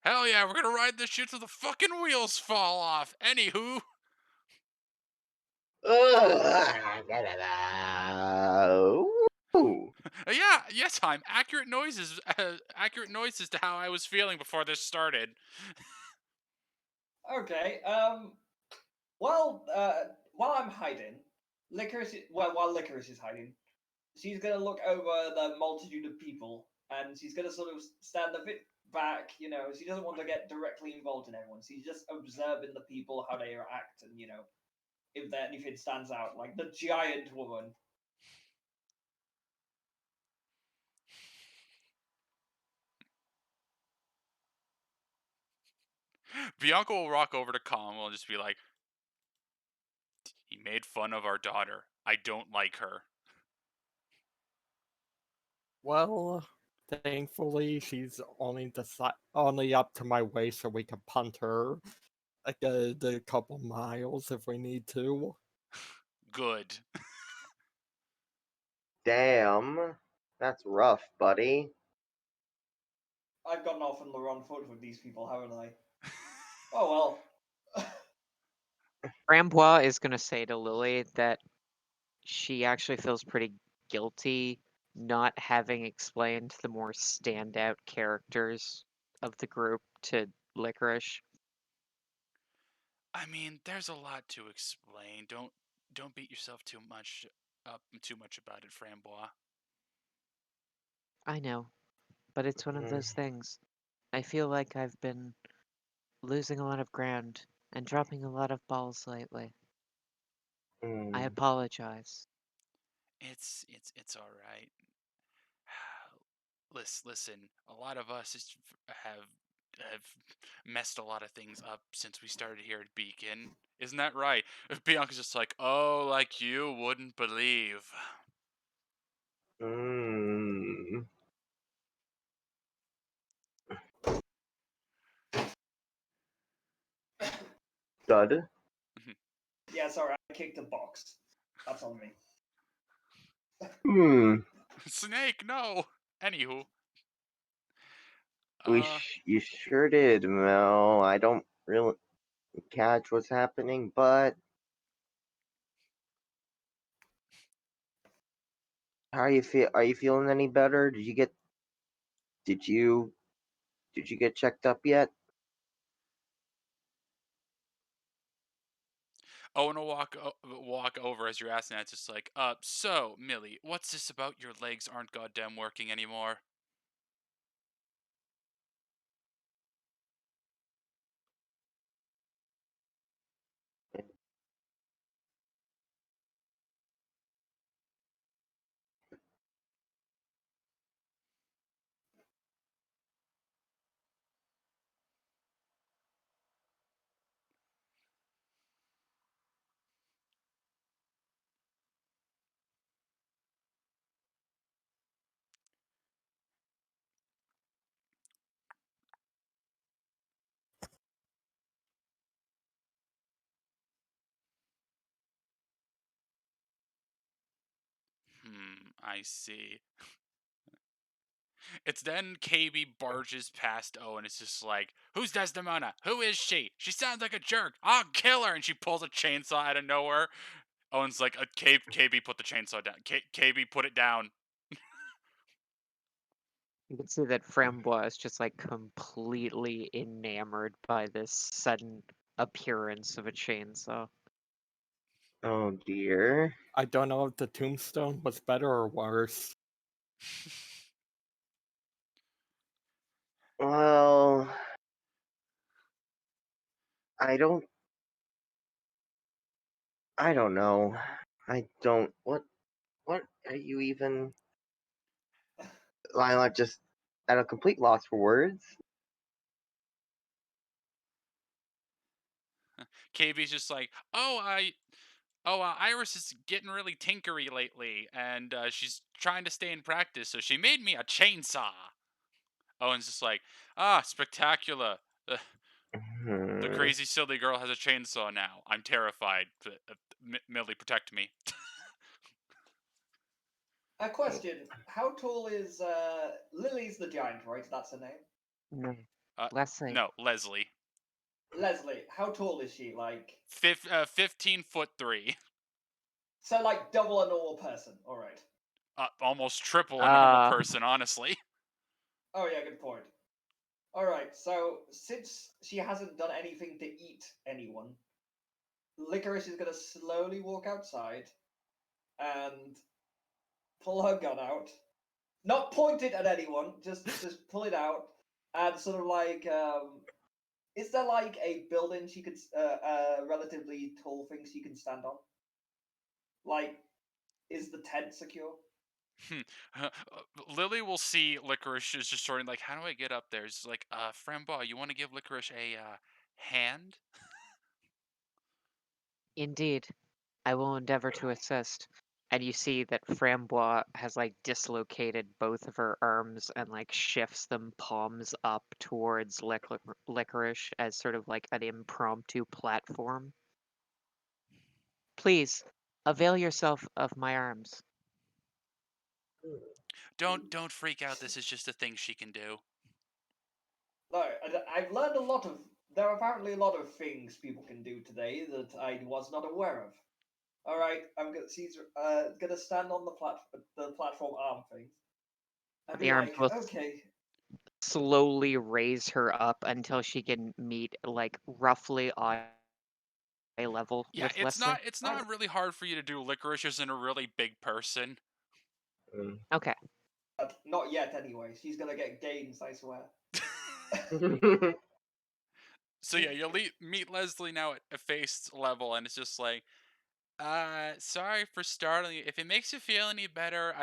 Hell yeah, we're gonna ride this shit till the fucking wheels fall off. Anywho, Ooh. yeah, yes, I'm accurate noises. Accurate noises to how I was feeling before this started. Okay. While I'm hiding, while Licorice is hiding, she's gonna look over the multitude of people, and she's gonna sort of stand a bit back. She doesn't want to get directly involved in everyone. She's just observing the people, how they react, and if anything stands out, like the giant woman. Bianca will walk over to Colin and just be like, "He made fun of our daughter. I don't like her." Well, thankfully, she's only up to my waist, so we can punt her a couple miles if we need to. Good. Damn. That's rough, buddy. I've gotten off on the wrong foot with these people, haven't I? Oh well. Frambois is going to say to Lily that she actually feels pretty guilty not having explained the more standout characters of the group to Licorice. I mean, there's a lot to explain. Don't beat yourself too much about it, Frambois. I know, but it's one of those things. I feel like I've been losing a lot of ground and dropping a lot of balls lately. I apologize. It's all right. Listen, a lot of us have messed a lot of things up since we started here at Beacon. Isn't that right? Bianca's just like, "Oh, like you wouldn't believe." Mm. Dud. Yeah, sorry, I kicked a box. That's on me. Snake, no. Anywho, You sure did, Mel. I don't really catch what's happening, but how are you feel? Are you feeling any better? Did you get checked up yet? Owen will walk over as you're asking that. It's just like, so Millie, what's this about your legs aren't goddamn working anymore? I see. It's then KB barges past Owen. It's just like, who's Desdemona? Who is she? She sounds like a jerk. I'll kill her. And she pulls a chainsaw out of nowhere. Owen's like, KB, put the chainsaw down. KB, put it down. You can see that Frambois is just like completely enamored by this sudden appearance of a chainsaw. Oh dear. I don't know if the tombstone was better or worse. Well, I don't know. What are you even? I'm just at a complete loss for words. KB's just like, Iris is getting really tinkery lately, and she's trying to stay in practice, so she made me a chainsaw. Owen's just like, spectacular. The crazy silly girl has a chainsaw now. I'm terrified. Millie, protect me. A question: how tall is Lily's the giant? Right, that's her name. No. Leslie. No, Leslie. Leslie, how tall is she? Like 15'3". so, like double a normal person. All right. Almost triple a normal Uh, person, honestly. Oh yeah, good point. All right. So since she hasn't done anything to eat anyone, Licorice is gonna slowly walk outside and pull her gun out. Not point it at anyone, just pull it out and sort of like is there like a building she could relatively tall thing she can stand on? Like is the tent secure? Lily will see Licorice is just sort of like, how do I get up there? It's like, Frambois, you want to give Licorice a hand? indeed, I will endeavor to assist. And you see that Frambois has like dislocated both of her arms and like shifts them palms up towards Licorice as sort of like an impromptu platform. Please, avail yourself of my arms. Don't freak out. This is just a thing she can do. No, I've learned a lot of. There are apparently a lot of things people can do today that I was not aware of. All right, I'm gonna. She's gonna stand on the platform arm thing, and be The arms like, will okay, slowly raise her up until she can meet like roughly eye level Yeah, with Leslie. it's I'm not really hard for you to do. Licorice isn't a really big person. Okay. not yet anyway. She's gonna get gains, I swear. So yeah, you'll meet Leslie now at a face level, and it's just like, sorry for startling you. If it makes you feel any better,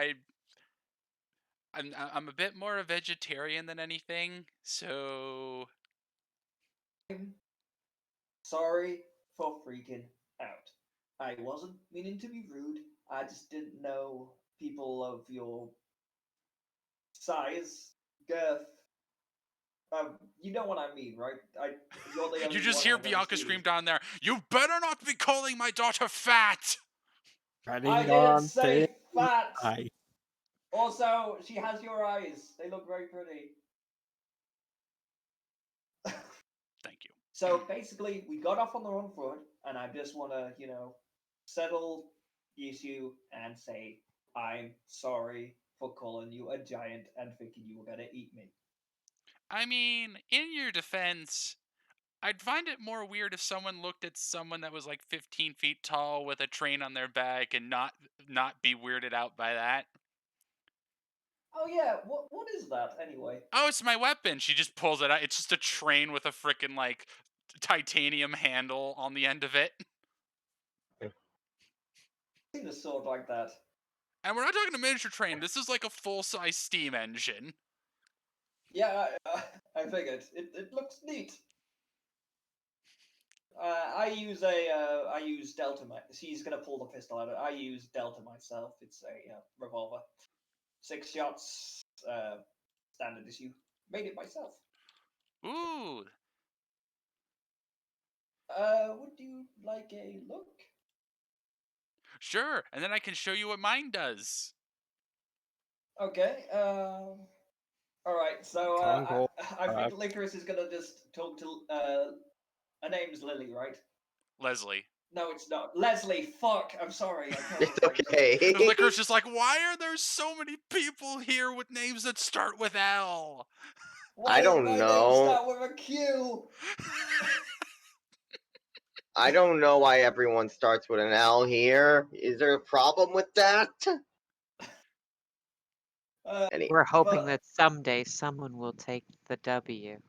I'm a bit more a vegetarian than anything, so I'm sorry for freaking out. I wasn't meaning to be rude. I just didn't know people of your size, girth. You know what I mean, right? You're the you only just one hear I've ever Bianca seen. scream down there, "You better not be calling my daughter fat!" I Treading didn't on thin say fat. ice. Also, she has your eyes. They look very pretty. Thank you. So basically, we got off on the wrong foot, and I just want to, settle the issue and say I'm sorry for calling you a giant and thinking you were gonna eat me. I mean, in your defense, I'd find it more weird if someone looked at someone that was like 15 feet tall with a train on their back and not be weirded out by that. Oh yeah, what is that anyway? Oh, it's my weapon. She just pulls it out. It's just a train with a freaking like titanium handle on the end of it. I've seen a sword like that. And we're not talking a miniature train. This is like a full-size steam engine. Yeah, I figured it looks neat. I use Delta. She's gonna pull the pistol out. I use Delta myself. It's a revolver. 6 shots. Standard issue. Made it myself. Ooh. Would you like a look? Sure. And then I can show you what mine does. Okay. All right. So Congo. I think Licorice is gonna just talk to. Her name's Lily, right? Leslie. No, it's not. Leslie. Fuck. I'm sorry. I can't It's remember. okay. Licorice is like, why are there so many people here with names that start with L? Why I does don't my name know. start with a Q? I don't know why everyone starts with an L here. Is there a problem with that? Any We're hoping But that someday someone will take the W.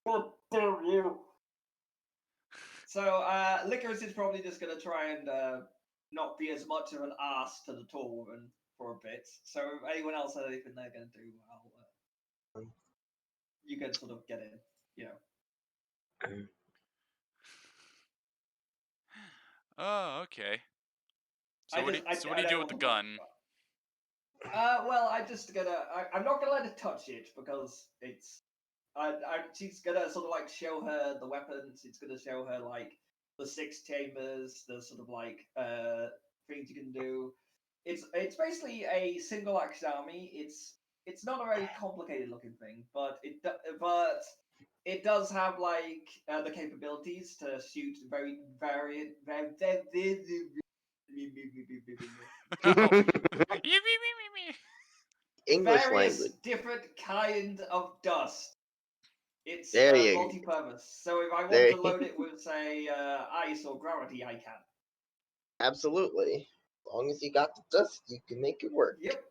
God damn you. So Licorice is probably just gonna try and not be as much of an ass to the tall woman for a bit. So if anyone else has anything they're gonna do, you can sort of get in. You know. Oh, okay. I just So what do I you do don't with want the to. gun? Well, I'm not gonna let her touch it because it's. She's gonna sort of like show her the weapons. It's gonna show her like the 6 chambers, the sort of like things you can do. It's basically a single action army. It's it's not a very complicated looking thing, but it does have like the capabilities to shoot very varied, Oh. English various language. different kind of dust. It's There you multi-purpose. So if I want there. to load it with, say, ice or gravity, I can. Absolutely. As long as you got the dust, you can make it work. Yep.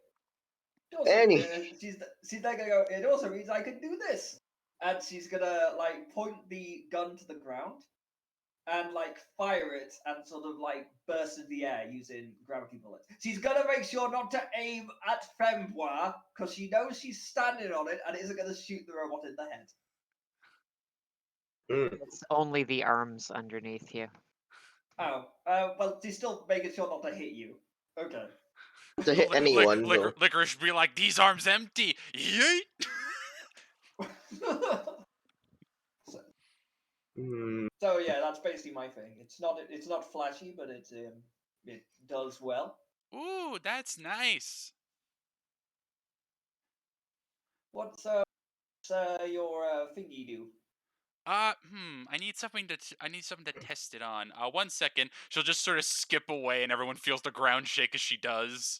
Also, Any. she's then gonna go. It also means I can do this, and she's gonna like point the gun to the ground and like fire it and sort of like burst into the air using gravity bullets. She's gonna make sure not to aim at Fembois because she knows she's standing on it and isn't gonna shoot the robot in the head. It's only the arms underneath you. Oh, well, she's still making sure not to hit you. Okay. To hit anyone, though. Licorice be like, these arms empty. Yeet. So yeah, that's basically my thing. It's not flashy, but it does well. Ooh, that's nice. What's your thingy do? I need something to test it on. 1 second. She'll just sort of skip away, and everyone feels the ground shake as she does.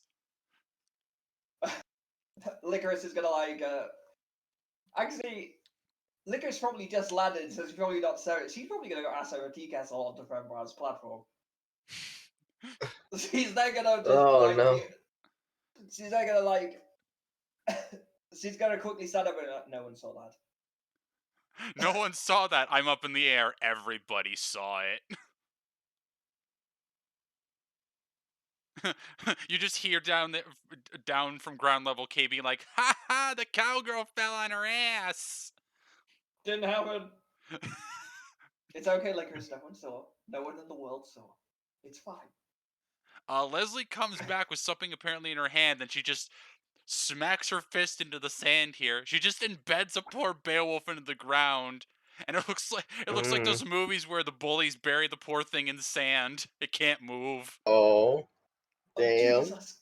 Licorice is gonna like actually. Licorice probably just landed, so she's probably not so. She's probably gonna go ask her a tea castle onto Femboir's platform. She's then gonna just Oh, like. no. She's then gonna like. She's gonna quickly stand up and no one saw that. No one saw that. I'm up in the air. Everybody saw it. You just hear down from ground level K being like, "Ha ha! The cowgirl fell on her ass." Didn't happen. It's okay, Licorice. No one saw. No one in the world saw. It's fine. Leslie comes back with something apparently in her hand, and she just smacks her fist into the sand here. She just embeds a poor Beowulf into the ground. And it looks like those movies where the bullies bury the poor thing in the sand. It can't move. Oh, Oh, damn. Jesus.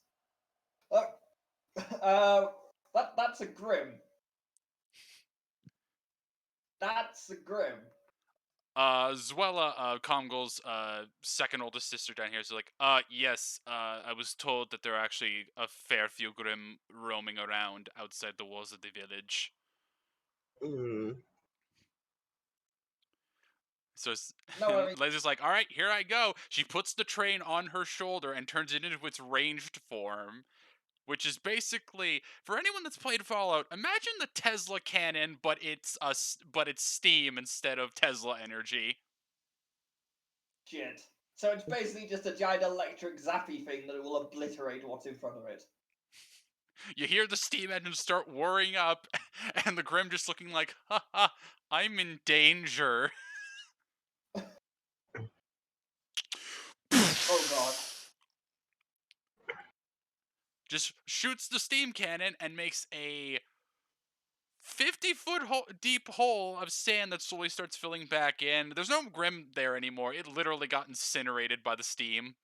That's a grim. That's a grim. Zuela, Comgol's second oldest sister down here is like, yes, I was told that there are actually a fair few Grimm roaming around outside the walls of the village. So No, Leslie's like, all right, here I go. She puts the train on her shoulder and turns it into its ranged form, which is basically, for anyone that's played Fallout, imagine the Tesla cannon, but it's steam instead of Tesla energy. shit. So it's basically just a giant electric zappy thing that will obliterate what's in front of it. You hear the steam engine start whirring up, and the Grimm just looking like, haha, I'm in danger. Oh god. Just shoots the steam cannon and makes a 50-foot deep hole of sand that slowly starts filling back in. There's no Grimm there anymore. It literally got incinerated by the steam.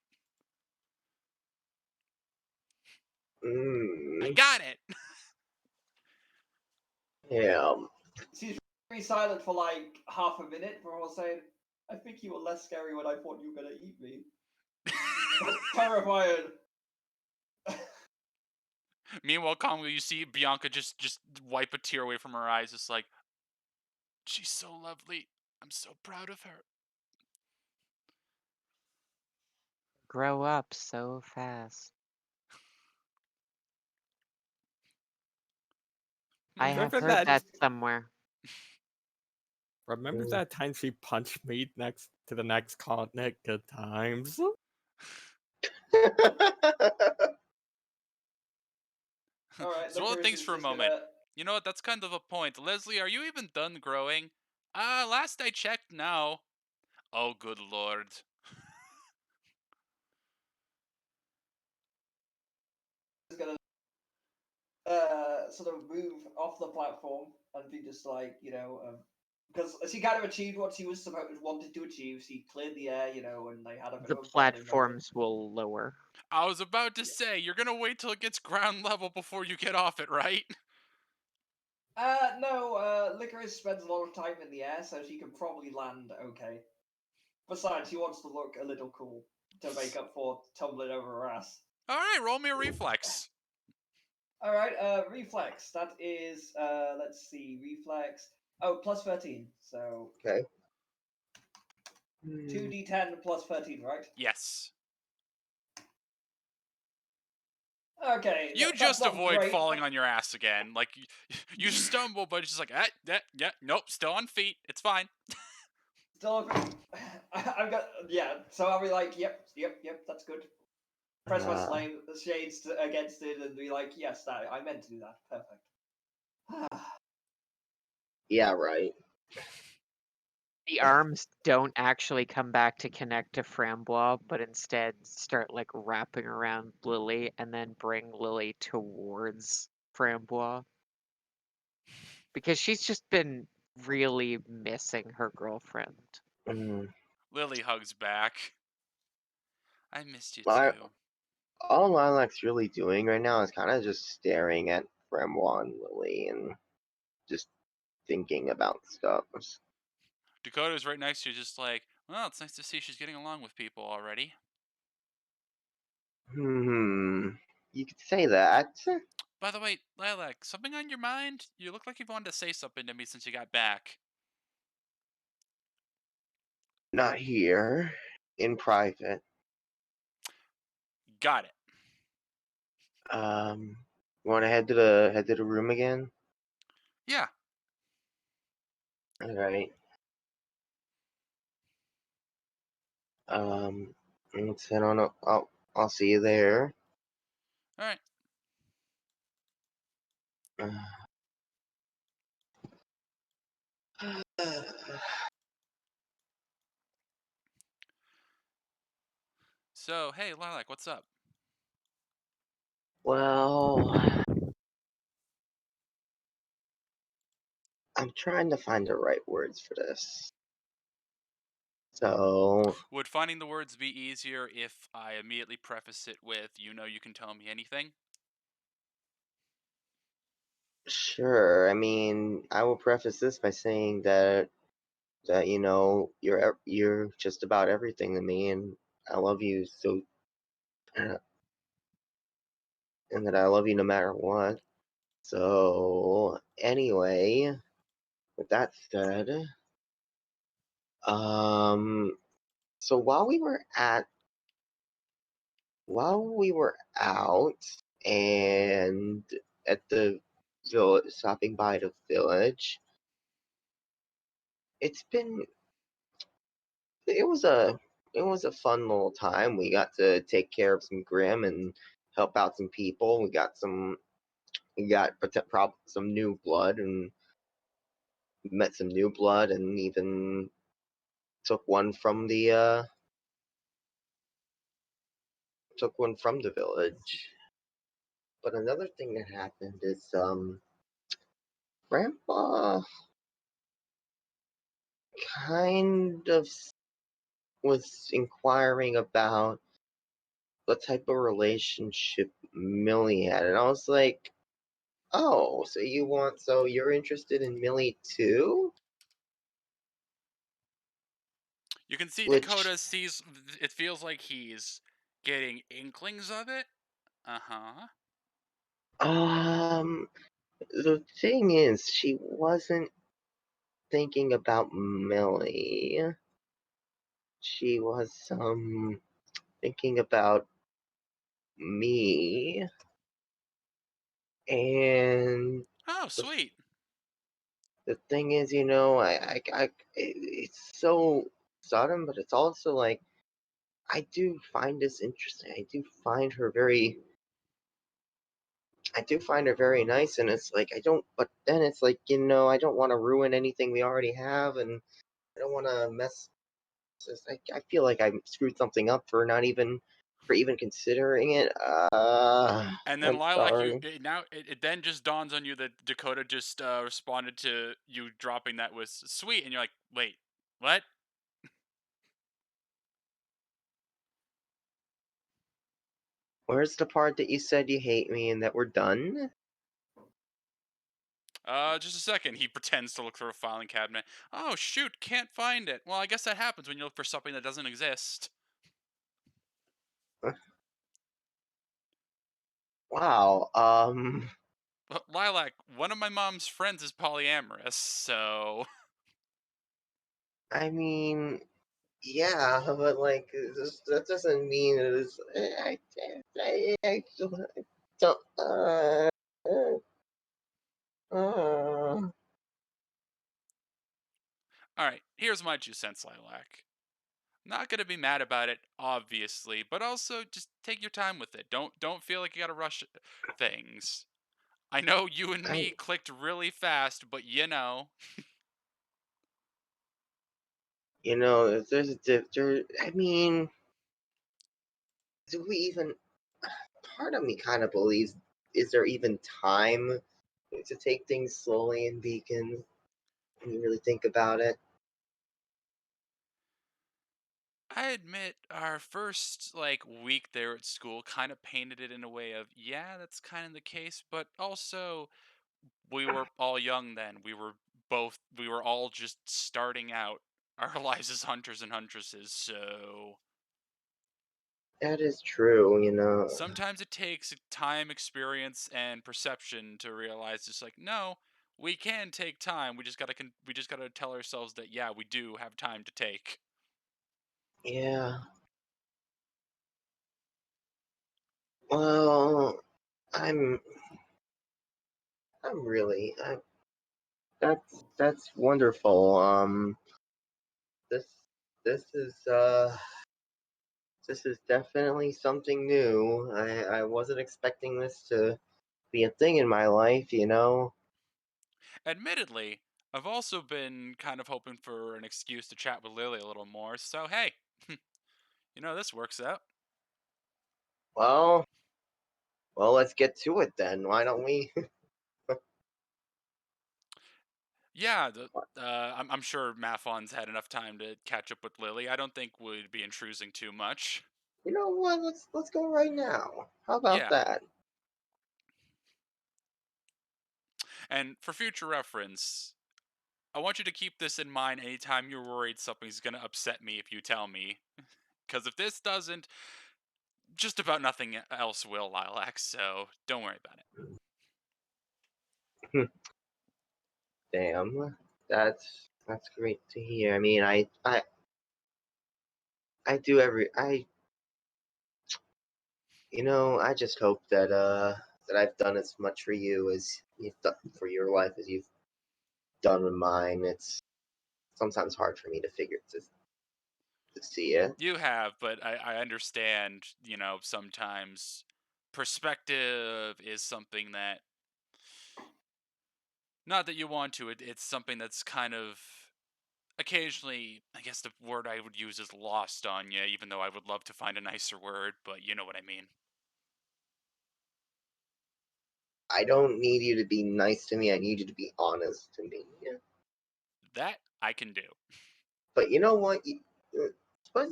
I got it! Yeah. She's very silent for like half a minute before saying, I think you were less scary when I thought you were gonna eat me. Terrified. Meanwhile, calmly, you see Bianca just wipe a tear away from her eyes. It's like, she's so lovely. I'm so proud of her. Grow up so fast. I have Remember heard that? that somewhere. Remember that time she punched me next to the next continent? Good times. Alright, So all the Licorice things is for a just moment. gonna... You know what? That's kind of a point. Leslie, are you even done growing? Last I checked, no. Oh, good lord. gonna sort of move off the platform and be just like, because she kind of achieved what she was wanted to achieve. She cleared the air, you know, and they had a bit The of a bonding moment. platforms will lower. I was about to say, you're gonna wait till it gets ground level before you get off it, right? No, Licorice spends a lot of time in the air, so she can probably land okay. Besides, she wants to look a little cool to make up for tumbling over her ass. Alright, roll me a reflex. Alright, reflex. That is, let's see, reflex. Oh, plus 13. So, Okay. 2d10 plus 13, right? Yes. Okay, You that's just not avoid great. falling on your ass again. Like, you stumble, but it's just like, nope, still on feet. It's fine. Still, I've got, yeah, so I'll be like, yep, that's good. Press my shades against it and be like, yes, I meant to do that. Perfect. Yeah, right. The arms don't actually come back to connect to Frambois, but instead start like wrapping around Lily and then bring Lily towards Frambois. Because she's just been really missing her girlfriend. Lily hugs back. I missed you I, too. all Lilac's really doing right now is kind of just staring at Fremwa and Lily and just thinking about stuff. Dakota's right next to you, just like, well, it's nice to see she's getting along with people already. You could say that. By the way, Lilac, something on your mind? You look like you've wanted to say something to me since you got back. Not here. In private. Got it. You want to head to the room again? Yeah. All right. Let's head on up. I'll see you there. All right. So, hey, Lilac, what's up? Well, I'm trying to find the right words for this. So, Would finding the words be easier if I immediately preface it with, you know you can tell me anything? sure. I mean, I will preface this by saying that you know you're just about everything to me, and I love you so, and that I love you no matter what. So, anyway, with that said, um, so while we were out and at the village, stopping by the village, it's been it was a it was a fun little time. We got to take care of some Grim and help out some people. We got some new blood and met some new blood and even took one from the village. But another thing that happened is Grandpa kind of was inquiring about the type of relationship Millie had, and I was like, "Oh, so you're interested in Millie too?" You can see Which, Dakota sees, it feels like he's getting inklings of it. Uh-huh. the thing is, she wasn't thinking about Millie. She was thinking about me, and Oh, the sweet. the thing is, it's so sudden, but it's also like I do find this interesting. I do find her very nice, and it's like but then it's like, I don't want to ruin anything we already have, and I don't want to mess. I feel like I screwed something up for not even for even considering it. And then I'm Lilac, sorry. it then just dawns on you that Dakota just responded to you dropping that was sweet, and you're like, wait, what? Where's the part that you said you hate me and that we're done? Just a second. He pretends to look through a filing cabinet. Oh shoot, can't find it. Well, I guess that happens when you look for something that doesn't exist. Wow. But Lilac, one of my mom's friends is polyamorous, so I mean, yeah, but like that doesn't mean it is. I don't. Uh, all right. Here's my 2 cents, Lilac. Not gonna be mad about it, obviously, but also just take your time with it. Don't feel like you gotta rush things. I know you and I me clicked really fast, but you know. if there's a there. I mean, do we even? Part of me kind of believes. Is there even time to take things slowly in Beacon? When you really think about it. I admit our first week there at school kind of painted it in a way of, yeah, that's kind of the case, but also we were all young then. We were all just starting out our lives as hunters and huntresses, so That is true. sometimes it takes time, experience, and perception to realize just like, no, we can take time. We just got to tell ourselves that yeah, we do have time to take. Yeah. Well, I'm. I'm really. That's wonderful. This this is this is definitely something new. I wasn't expecting this to be a thing in my life. Admittedly, I've also been kind of hoping for an excuse to chat with Lily a little more, so hey, this works out. Well, let's get to it then. Why don't we? Yeah, I'm sure Mathon's had enough time to catch up with Lily. I don't think we'd be intruding too much. You know what? Let's go right now. How about Yeah, that? and for future reference, I want you to keep this in mind anytime you're worried something's gonna upset me if you tell me. Because if this doesn't, just about nothing else will, Lilac, so don't worry about it. Damn, that's great to hear. I mean, I do I just hope that I've done as much for you as you've done for your life as you've done with mine. It's sometimes hard for me to see it. You have, but I understand, sometimes perspective is something that, not that you want to, it's something that's kind of occasionally, I guess the word I would use is lost on you, even though I would love to find a nicer word, but you know what I mean. I don't need you to be nice to me. I need you to be honest to me. That I can do. But you know what? But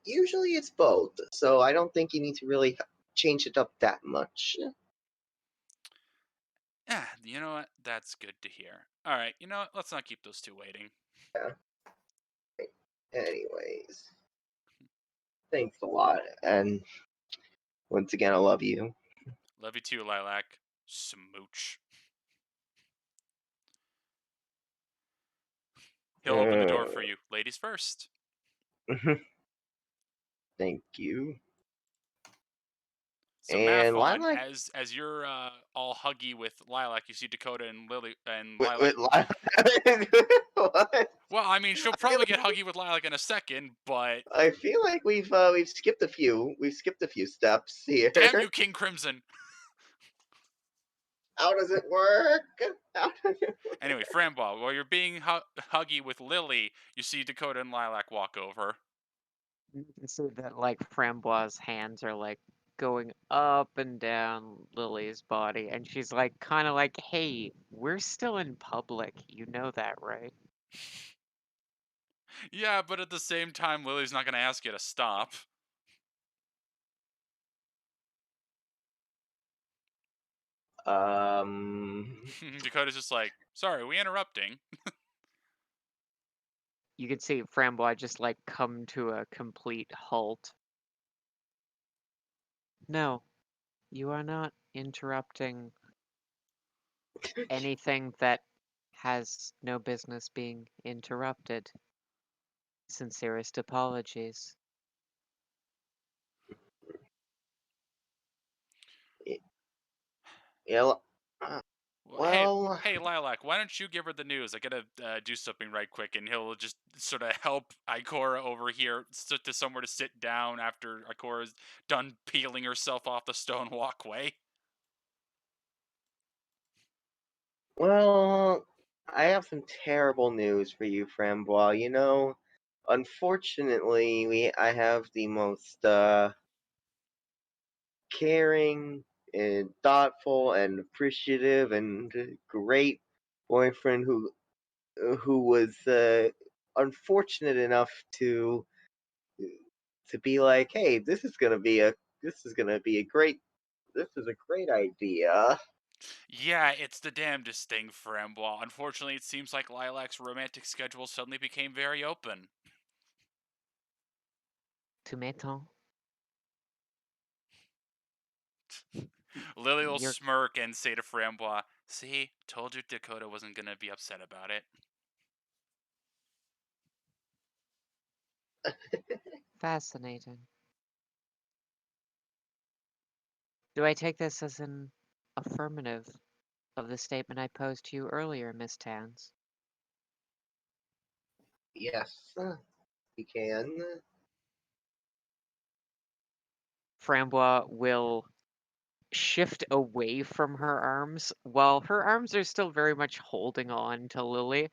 usually it's both. So I don't think you need to really change it up that much. Yeah, you know what? That's good to hear. All right, you know what? Let's not keep those two waiting. Yeah. Anyways, thanks a lot. And once again, I love you. Love you too, Lilac. Smooch. He'll open the door for you. Ladies first. Thank you. So And Mathon, Lilac, as you're all huggy with Lilac, you see Dakota and Lily and Lilac. with Lilac, what? Well, I mean, she'll I feel probably get like huggy with Lilac in a second, but I feel like we've skipped a few. We've skipped a few steps here. damn you, King Crimson. How does it work? How does it work? Anyway, Frambois, while you're being huggy with Lily, you see Dakota and Lilac walk over. You can see that like Frambois' hands are like going up and down Lily's body, and she's like kind of like, "Hey, we're still in public. You know that, right?" Yeah, but at the same time, Lily's not going to ask you to stop. Dakota's just like, sorry, we interrupting? You can see Frambois just like come to a complete halt. No, you are not interrupting anything that has no business being interrupted. Sincerest apologies. Yeah. Well, Hey, Lilac, why don't you give her the news? I gotta do something right quick, and he'll just sort of help Ikora over here to somewhere to sit down after Ikora's done peeling herself off the stone walkway. well, I have some terrible news for you, Frambois. You know, unfortunately, I have the most caring and thoughtful and appreciative and great boyfriend who was unfortunate enough to be like, hey, this is gonna be a great this is a great idea. Yeah, it's the damnedest thing, Frambois. Unfortunately, it seems like Lilac's romantic schedule suddenly became very open. Tu m'étonnes. Lily will You're smirk and say to Frambois, see, told you Dakota wasn't gonna be upset about it. fascinating. Do I take this as an affirmative of the statement I posed to you earlier, Miss Tans? Yes, you can. Frambois will shift away from her arms while her arms are still very much holding on to Lily.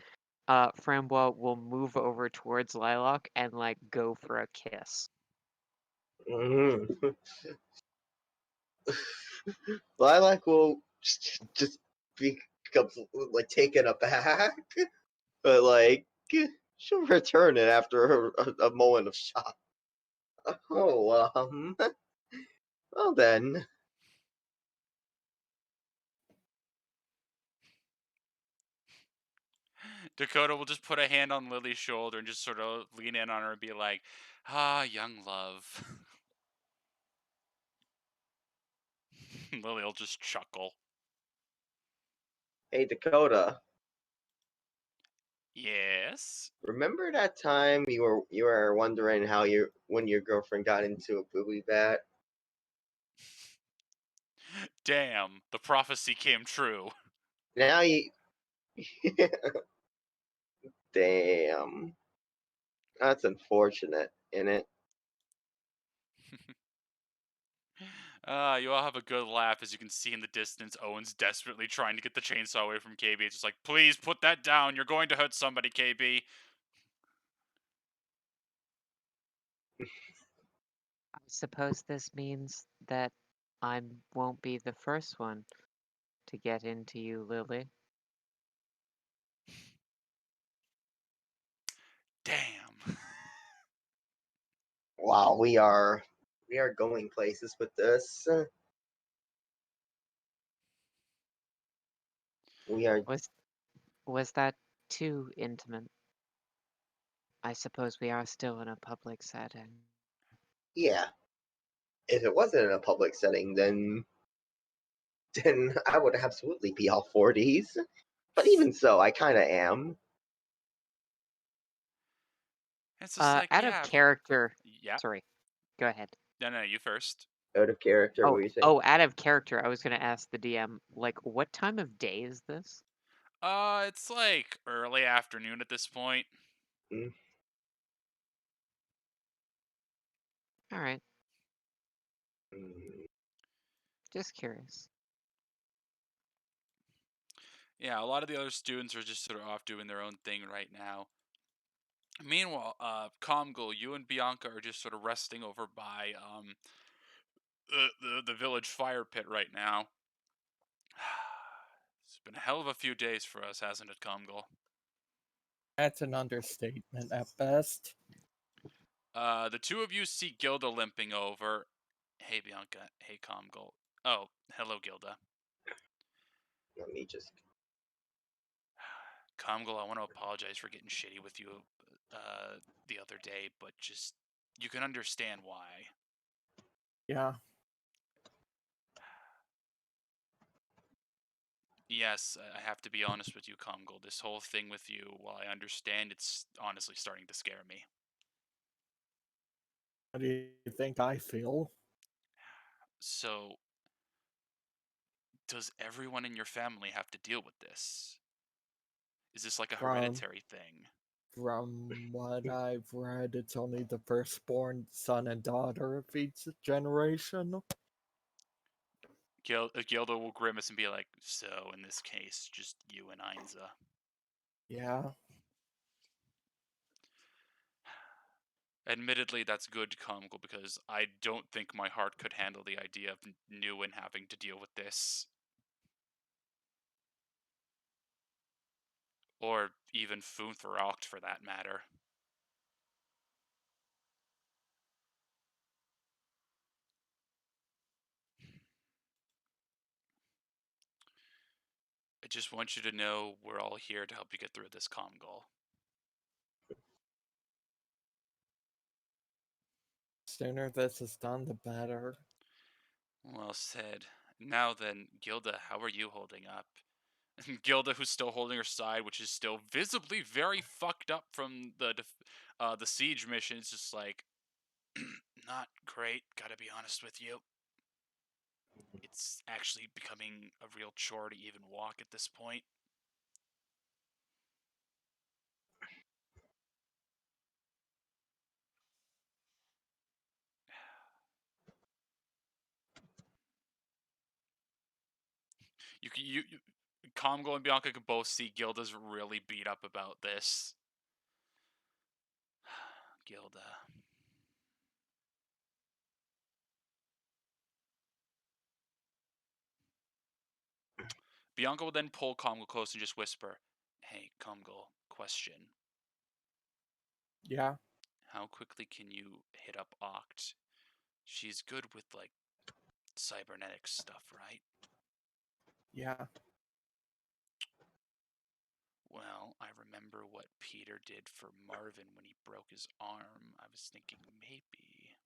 Frambois will move over towards Lilac and like go for a kiss. Mhm. Lilac will just become like taken aback, but like she'll return it after a moment of shock. Oh, well then. Dakota will just put a hand on Lily's shoulder and just sort of lean in on her and be like, ah, young love. Lily will just chuckle. Hey Dakota, Yes? remember that time you were wondering how when your girlfriend got into a booby bat? Damn, the prophecy came true. Now you damn. That's unfortunate, isn't it? You all have a good laugh as you can see in the distance Owen's desperately trying to get the chainsaw away from KB. It's just like, please put that down. You're going to hurt somebody, KB. I suppose this means that I won't be the first one to get into you, Lily. Damn. Wow, we are going places with this. We are Was was that too intimate? I suppose we are still in a public setting. yeah. If it wasn't in a public setting, then I would absolutely be all 40s. But even so, I kind of am. It's just like, Out of yeah. character. Yeah. Sorry, go ahead. No, you first. Out of character, what Oh, are you saying? oh, out of character. I was gonna ask the DM, like, what time of day is this? It's like early afternoon at this point. Mm, All right, mm. just curious. Yeah, a lot of the other students are just sort of off doing their own thing right now. Meanwhile, Comgal, you and Bianca are just sort of resting over by the village fire pit right now. It's been a hell of a few days for us, hasn't it, Comgal? That's an understatement at best. The two of you see Gilda limping over. Hey, Bianca. Hey, Comgal. Oh, hello, Gilda. Let me just. Comgal, I want to apologize for getting shitty with you the other day, but just you can understand why. Yeah, Yes, I have to be honest with you, Comgal. This whole thing with you, while I understand, it's honestly starting to scare me. how do you think I feel? So, does everyone in your family have to deal with this? Is this like a From hereditary thing? from what I've read, it's only the firstborn son and daughter of each generation. Gilda will grimace and be like, so in this case, just you and Ainza. Yeah, Admittedly, that's good, Comgal, because I don't think my heart could handle the idea of Nguyen having to deal with this. Or even Funtheracht, for that matter. I just want you to know we're all here to help you get through this, Comgal. sooner this is done, the better. Well said. Now then, Gilda, how are you holding up? Gilda, who's still holding her side, which is still visibly very fucked up from the siege mission, is just like, not great. Gotta be honest with you. It's actually becoming a real chore to even walk at this point. You Comgo and Bianca can both see Gilda's really beat up about this. Gilda. Bianca will then pull Comgo close and just whisper, "Hey, Comgo, question. Yeah, How quickly can you hit up Oct? She's good with, like, cybernetic stuff, right?" yeah. Well, I remember what Peter did for Marvin when he broke his arm. I was thinking maybe.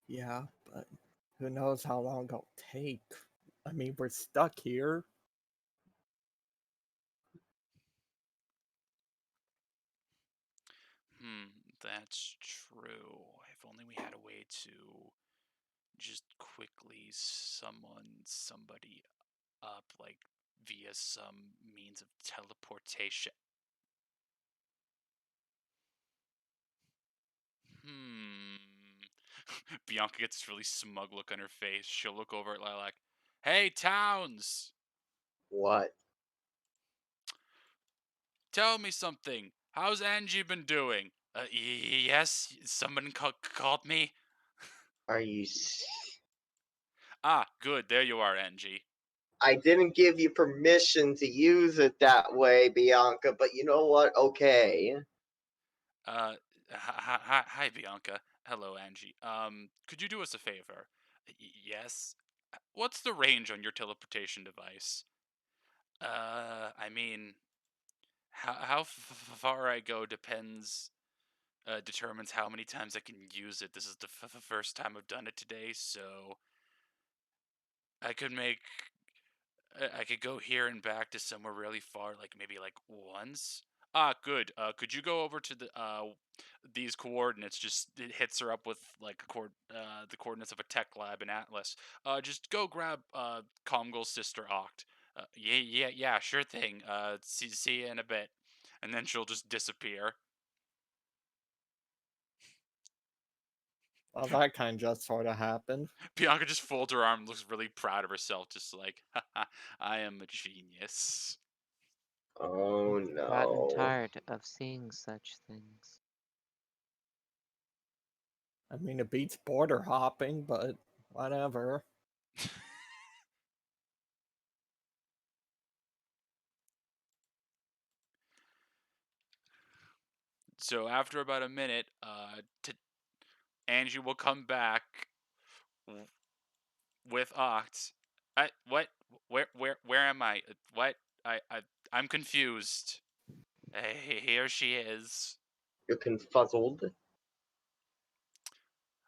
Yeah, but who knows how long it'll take? I mean, we're stuck here. That's true. If only we had a way to just quickly summon somebody up, like via some means of teleportation. Hmm. Bianca gets this really smug look on her face. She'll look over at Lilac. Hey, Towns! What? Tell me something. How's Angie been doing? Yes, someone called me. Are you. Ah, good. There you are, Angie. I didn't give you permission to use it that way, Bianca, but you know what? Okay. Hi, Bianca. Hello, Angie. Could you do us a favor? Yes. What's the range on your teleportation device? I mean, how far I go determines how many times I can use it. This is the first time I've done it today, so I could make I could go here and back to somewhere really far, like maybe like once. Ah, good. Could you go over to these coordinates? Just it hits her up with like the coordinates of a tech lab in Atlas. Just go grab Comgal's sister Oct. Yeah, sure thing. See you in a bit, and then she'll just disappear. Well, that kind of just sort of happened. Bianca just folds her arm, looks really proud of herself, just like, haha, I am a genius. Oh Gotten no. tired of seeing such things. I mean, it beats border hopping, but whatever. So after about a minute, Angie will come back with Oct. What? Where am I? What? I'm confused. Hey, here she is. You're confuzzled.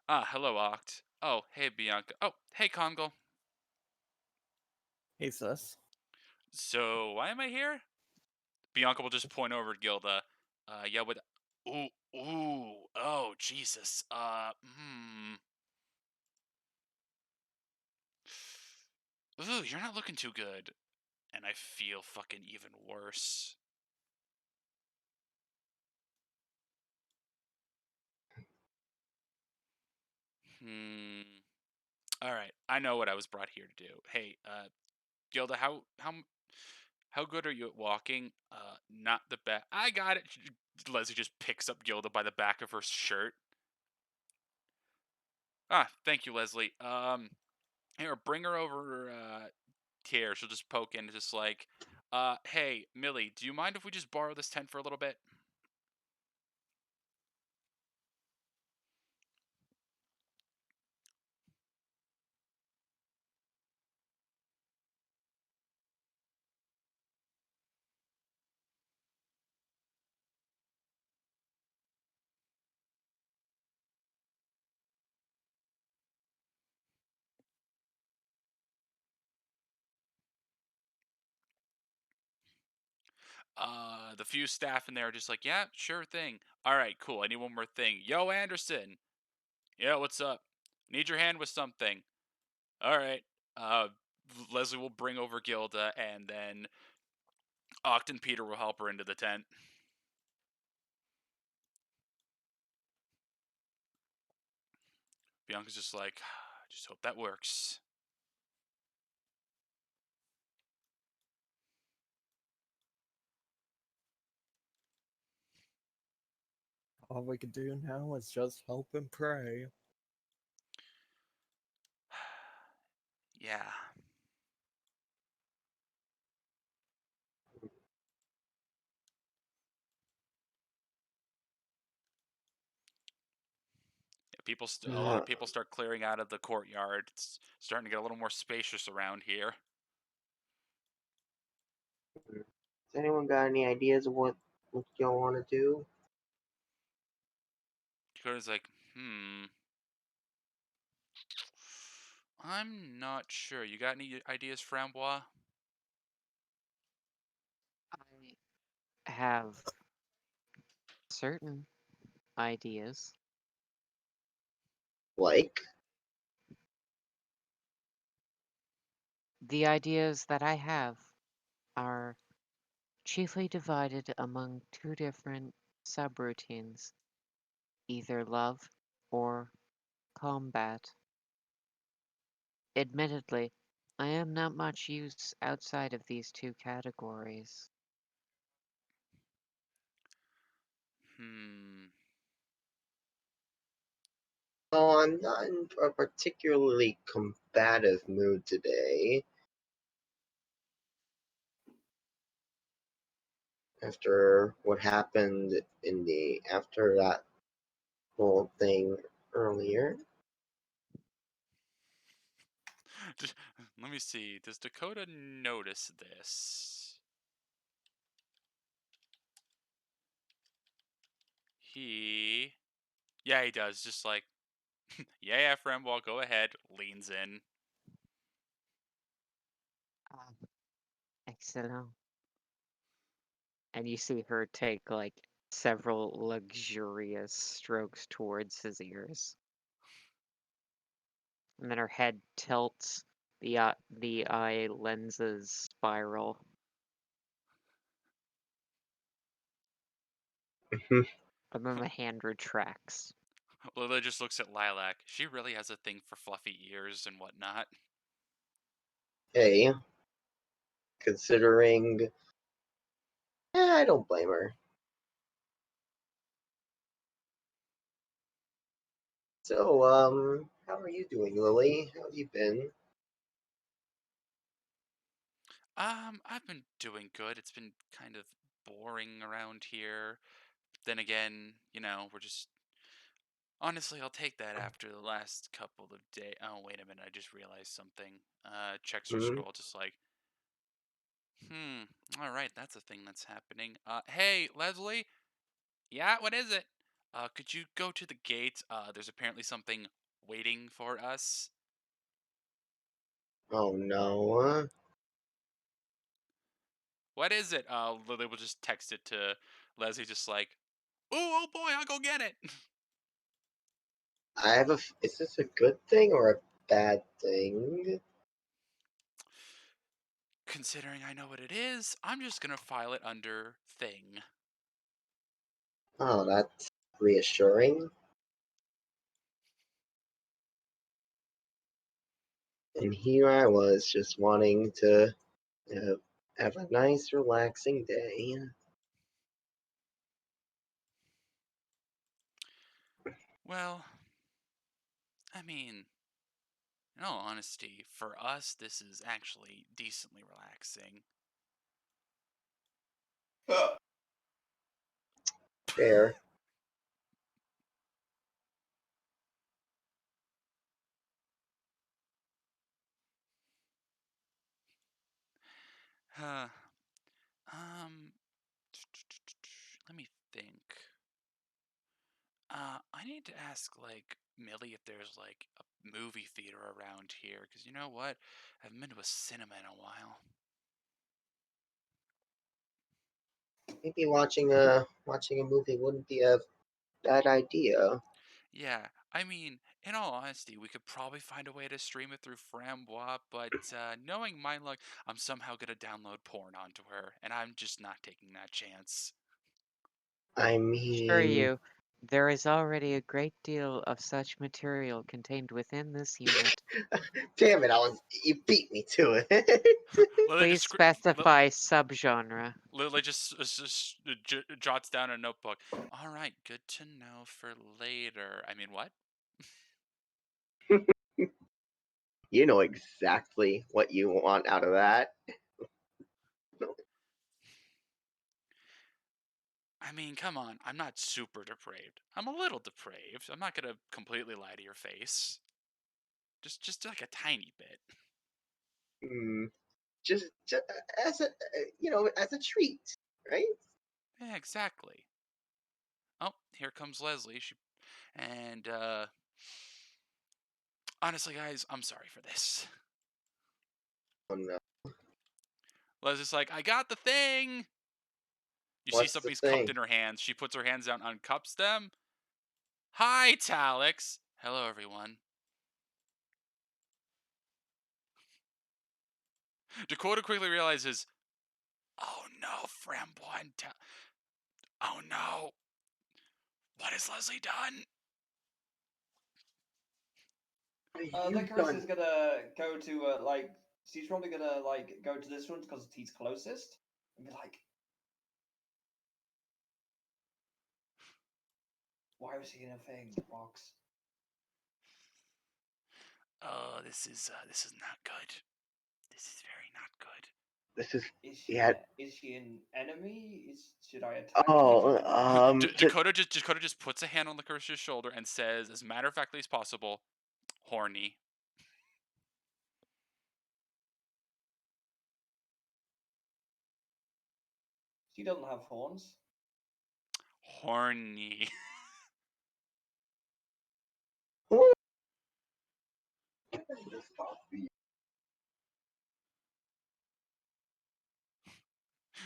Ah, hello, Oct. Oh, hey, Bianca. Oh, hey, Congo. Hey, sis. So why am I here? Bianca will just point over at Gilda. Yeah, with. Ooh, oh, Jesus. Ooh, you're not looking too good. And I feel fucking even worse. All right, I know what I was brought here to do. Hey, Gilda, how good are you at walking? Not the best. I got it. Leslie just picks up Gilda by the back of her shirt. Ah, thank you, Leslie. Here, bring her over here. She'll just poke in, just like, hey, Millie, do you mind if we just borrow this tent for a little bit? The few staff in there are just like, yeah, sure thing. All right, cool. I need one more thing. Yo, Anderson. Yeah, what's up? Need your hand with something. All right. Uh, Leslie will bring over Gilda, and then Octon Peter will help her into the tent. Bianca's just like, just hope that works. All we can do now is just hope and pray. Yeah. A lot of people start clearing out of the courtyard. It's starting to get a little more spacious around here. Has anyone got any ideas of what y'all want to do? Dakota's like, I'm not sure. You got any ideas, Frambois? I have certain ideas. Like? The ideas that I have are chiefly divided among two different subroutines, either love or combat. Admittedly, I am not much use outside of these two categories. Oh, I'm not in a particularly combative mood today. After what happened after that whole thing earlier. Let me see. Does Dakota notice this? Yeah, he does. Just like, yeah, Frambois, go ahead. Leans in. Excellent. And you see her take like several luxurious strokes towards his ears. And then her head tilts, the eye lenses spiral. And then the hand retracts. Lila just looks at Lilac. She really has a thing for fluffy ears and whatnot. Hey, considering I don't blame her. So, how are you doing, Lily? How have you been? I've been doing good. It's been kind of boring around here. Then again, we're just honestly, I'll take that after the last couple of days. Oh, wait a minute, I just realized something. Checks her Hmm? scroll, just like, all right, that's a thing that's happening. Hey, Leslie? Yeah, what is it? Could you go to the gate? There's apparently something waiting for us. Oh no. What is it? Lily will just text it to Leslie, just like, ooh, oh boy, I'll go get it. I have a. Is this a good thing or a bad thing? Considering I know what it is, I'm just gonna file it under thing. Oh, that's reassuring. And here I was just wanting to have a nice, relaxing day. Well, I mean, in all honesty, for us, this is actually decently relaxing. Fair. Huh. Um, let me think. I need to ask, like, Millie if there's, like, a movie theater around here, because you know what? I haven't been to a cinema in a while. Maybe watching a movie wouldn't be a bad idea. Yeah, I mean, in all honesty, we could probably find a way to stream it through Frambois, but knowing my luck, I'm somehow gonna download porn onto her, and I'm just not taking that chance. I Sure mean, you. There is already a great deal of such material contained within this unit. damn it, you beat me to it. Lily Please just specify subgenre. Lily just jots down a notebook. All right, good to know for later. I mean, what? You know exactly what you want out of that. I mean, come on. I'm not super depraved. I'm a little depraved. I'm not gonna completely lie to your face. Just like a tiny bit. Hmm. Just as a as a treat, right? Yeah, exactly. Oh, here comes Leslie. And honestly, guys, I'm sorry for this. Oh no. Leslie's like, I got the thing. You see What's the something's cupped thing? in her hands. She puts her hands down, uncups them. Hi, Talix. Hello, everyone. Dakota quickly realizes, oh no, Framboise. Oh no. What has Leslie done? What have you Licorice done? is gonna go to she's probably gonna go to this one because he's closest and be like, why was he in a thing box? Oh, this is not good. This is very not good. This is Is she yeah. is she an enemy? Should I attack her? Oh, Dakota just puts a hand on Licorice's shoulder and says, as matter of factly as possible, horny. She doesn't have horns. Horny.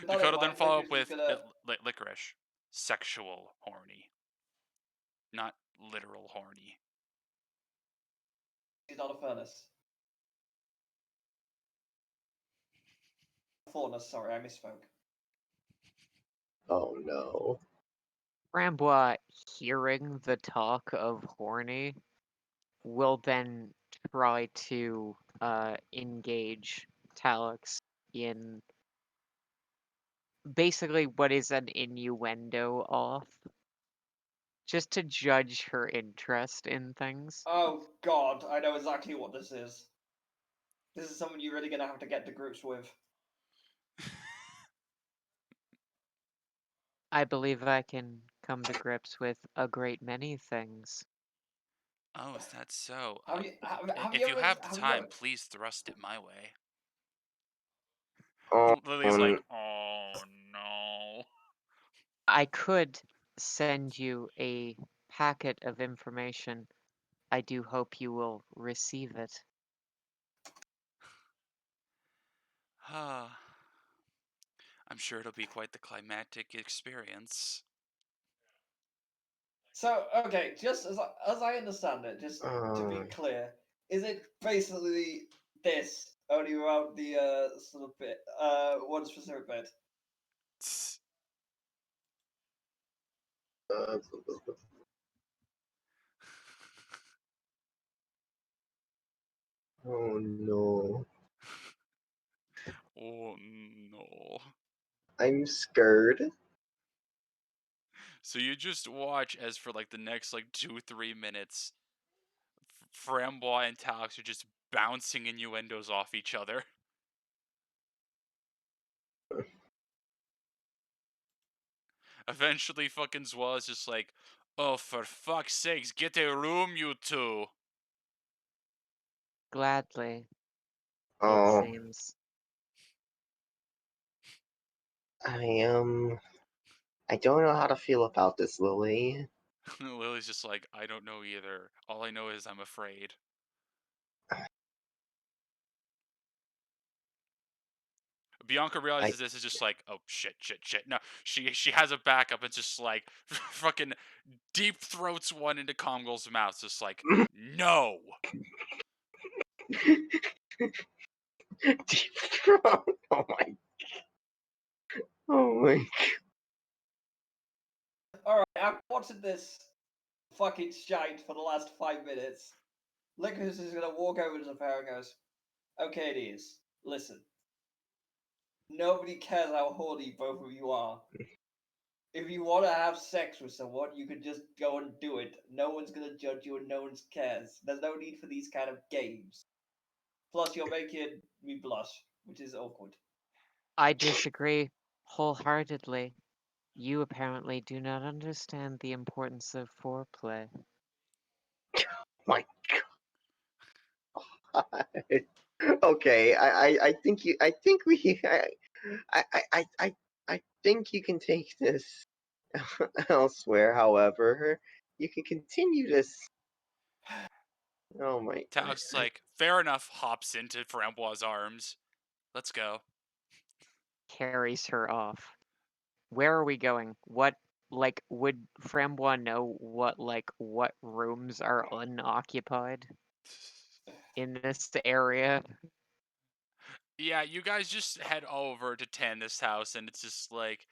Another Dakota then mind, follow Licorice up is with gonna. Licorice. Sexual horny. Not literal horny. She's not a furnace. Furnace, sorry, I misspoke. oh no. Rambois, hearing the talk of horny, will then try to engage Talix in basically what is an innuendo off, just to judge her interest in things. Oh God, I know exactly what this is. This is something you're really gonna have to get to grips with. I believe I can come to grips with a great many things. Oh, is that so? Have you have you If you ever have the have you time, ever please thrust it my way. Oh, Lily's like, oh no. I could send you a packet of information. I do hope you will receive it. I'm sure it'll be quite the climactic experience. So okay, just as I understand it, just to be clear, is it basically this only without the sort of bit one specific bit? oh no. Oh no. I'm scared. So you just watch as for like the next like 2-3 minutes, Frambois and Talix are just bouncing innuendos off each other. Eventually, fucking Zwell is just like, oh, for fuck's sakes, get a room, you two. Gladly, it Oh, seems. I don't know how to feel about this, Lily. Lily's just like, I don't know either. All I know is I'm afraid. Bianca realizes this is just like, oh shit. No, she has a backup. It's just like fucking deep throats one into Comgol's mouth. Just like, no. Deep throat. Oh my. Oh my. Alright, I've watched this fucking shite for the last 5 minutes. Licorice is gonna walk over to the pair and goes, okay, it is. Listen. Nobody cares how horny both of you are. If you want to have sex with someone, you can just go and do it. No one's gonna judge you and no one cares. There's no need for these kind of games. Plus, you're making me blush, which is awkward. I disagree wholeheartedly. You apparently do not understand the importance of foreplay. My God. Okay, I think you. I think we. I think you can take this elsewhere. However, you can continue this. Oh my. Talix is like, fair enough, hops into Frambois' arms. Let's go. Carries her off. Where are we going? What, like, would Frambois know what rooms are unoccupied in this area? Yeah, you guys just head over to Tanith's house, and it's just like,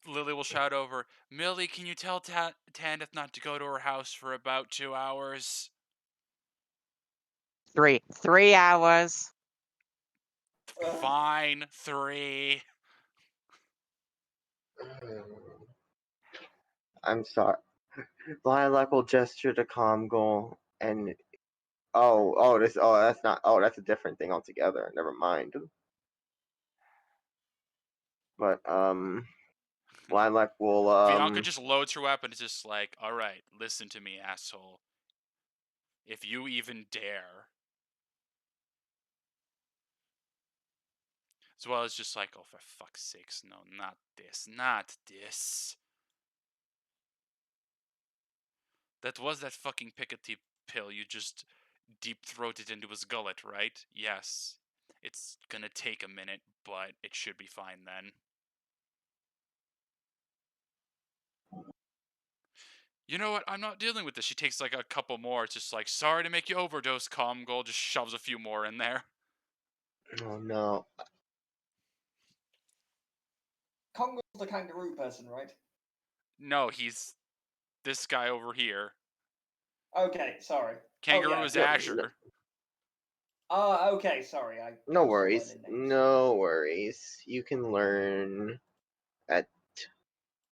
Lily will shout over, Millie, can you tell Tanith not to go to her house for about 2 hours? 3 hours. Fine, 3. I'm sorry. Lilac will gesture to Comgol and that's a different thing altogether. Never mind. But Lilac will Bianca just loads her weapon. It's just like, all right, listen to me, asshole. If you even dare. As well as just like, oh, for fuck's sakes, no, not this, not this. That was that fucking Piketty pill you just deep-throated into his gullet, right? Yes. It's gonna take a minute, but it should be fine then. You know what? I'm not dealing with this. She takes like a couple more. It's just like, sorry to make you overdose, Comgol. Just shoves a few more in there. Oh no. Congo's the kangaroo person, right? No, he's this guy over here. Okay, sorry. Kangaroo is Azure. Okay, sorry. I No was worries. learning names. No worries. You can learn.